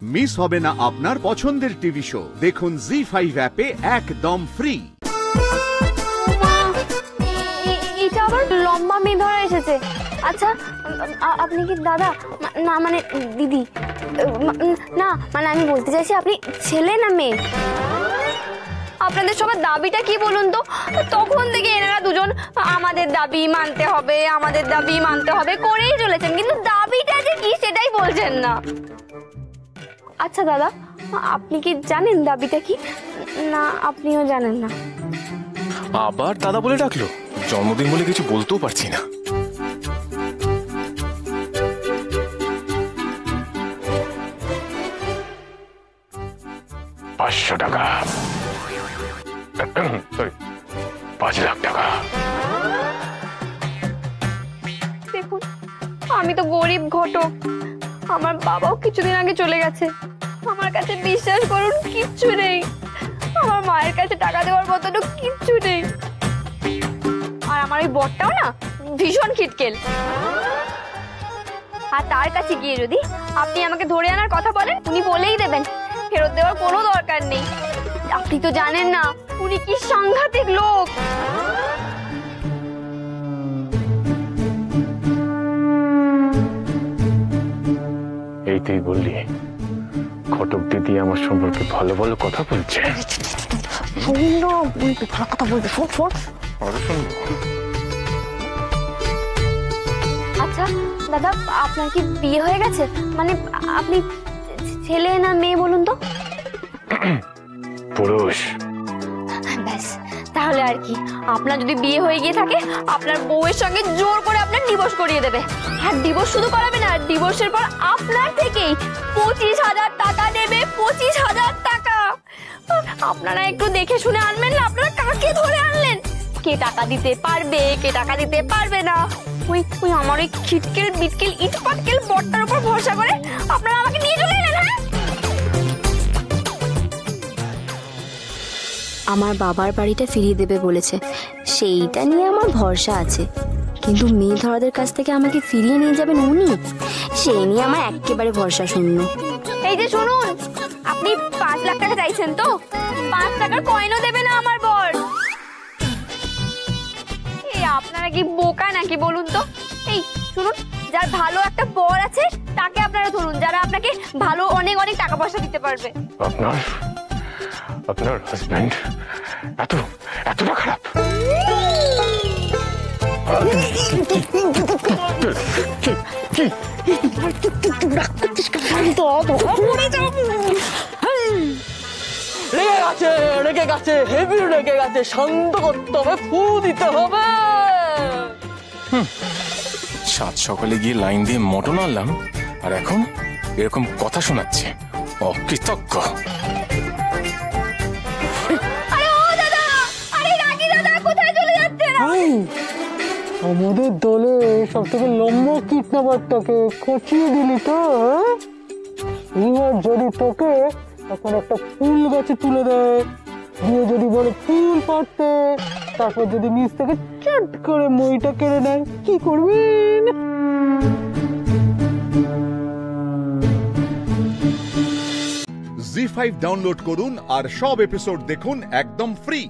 Miss হবে না আপনার পছন্দের টিভি শো। দেখুন জি5 অ্যাপে একদম ফ্রি। এটা আবার লম্বা মেয়ে ধরা এসেছে। আচ্ছা আপনি কি দাদা? না মানে দিদি। না মানে আমি বলতে চাইছি আপনি ছেলে না মেয়ে? আপনাদের সবার দাবিটা কি বলুন তো? তখন থেকে এনারা দুজন আমাদের দাবি মানতে হবে, আমাদের দাবি মানতে হবে করেই চলেছেন, কিন্তু দাবিটা যে কি সেটাই বলছেন না। আচ্ছা দাদা, আপনি কি জানেন দাবিটা কি? না আপনিও জানেন না? আবার দাদা বলে ডাকলো। জন্মদিন বলে কিছু বলতেও পারছি না। $500, 5 লাখ টাকা। দেখুন আমি তো গরিব ঘটক, আমার বাবাও কিছুদিন আগে চলে গেছে, আমার কাছে বিশ্বাস করুন কিচ্ছু নেই, আমার মায়ের কাছে টাকা দেওয়ার মতন কিচ্ছু নেই। আর আমার ওই বরটাও না ভীষণ খিটকেল। আর তার কাছে গিয়ে যদি আপনি আমাকে ধরে আনার কথা বলেন, উনি বলেই দেবেন, ফেরত দেওয়ার কোনো দরকার নেই। আপনি তো জানেন না উনি কি সাংঘাতিক লোক। এই তুই বললি ঘটক দিদি আমার সম্পর্কে ভালো ভালো কথা বলছে। ভালো কথা বলবে, শোন শোন। আচ্ছা দাদা, আপনার কি বিয়ে হয়ে গেছে? মানে আপনি ছেলে না মেয়ে বলুন তো? পুরুষ। ব্যাস তাহলে আর কি, আপনার যদি বিয়ে হয়ে গিয়ে থাকে আপনার বউয়ের সঙ্গে জোর করে আপনার ডিভোর্স করিয়ে দেবে। আর ডিভোর্স শুধু করাবে না, ডিভোর্সের পর আপনার থেকেই 25,000 টাকা নেবে। 25,000 টাকা। আপনারা একটু দেখে শুনে আনবেন না, আপনারা কাকে ধরে আনলেন? কে টাকা দিতে পারবে, কে টাকা দিতে পারবে না, ওই আমার ওই খিটকেল বিটকেল ইট পাটকেল বটটার উপর ভরসা করে আপনারা আমাকে নিয়ে চলে এলেন। হ্যাঁ, আমার বাবার বাড়িটা ফিরিয়ে দেবে বলেছে, সেইটা নিয়ে আমার ভরসা আছে, কিন্তু মেয়ে ধরাদের কাছ থেকে আমাকে ফিরিয়ে নিয়ে যাবেন উনি, সেই নিয়ে আমার একেবারে ভরসা শূন্য। এই যে শুনুন, আপনি 5 লাখ টাকা চাইছেন তো? 5 টাকার কয়েনও দেবে না আমার বর। এই আপনারা কি বোকা নাকি বলুন তো? এই শুনুন, যার ভালো একটা বর আছে তাকে আপনারা ধরুন, যারা আপনাকে ভালো অনেক অনেক টাকা পয়সা দিতে পারবে। আপনার হাজবেন্ড এতটা খারাপ? রেগে গেছে, হেভি রেগে গেছে, শান্ত করতে হবে, ফু দিতে হবে। 7 সকালে গিয়ে লাইন দিয়ে মটন আনলাম, আর এখন এরকম কথা শোনাচ্ছে। অকৃতজ্ঞ। আমাদের দলে সব থেকে লম্বা কিডন্যাপারটাকে খচিয়ে দিলি তো। এবার যদি তোকে এখন একটা ফুল গাছে তুলে দেয়, দিয়ে যদি বলে ফুল পাড়তে, তারপর যদি নিচ থেকে চট করে মইটা কেড়ে নেয়, কি করবেন? জি5 ডাউনলোড করুন আর সব এপিসোড দেখুন একদম ফ্রি।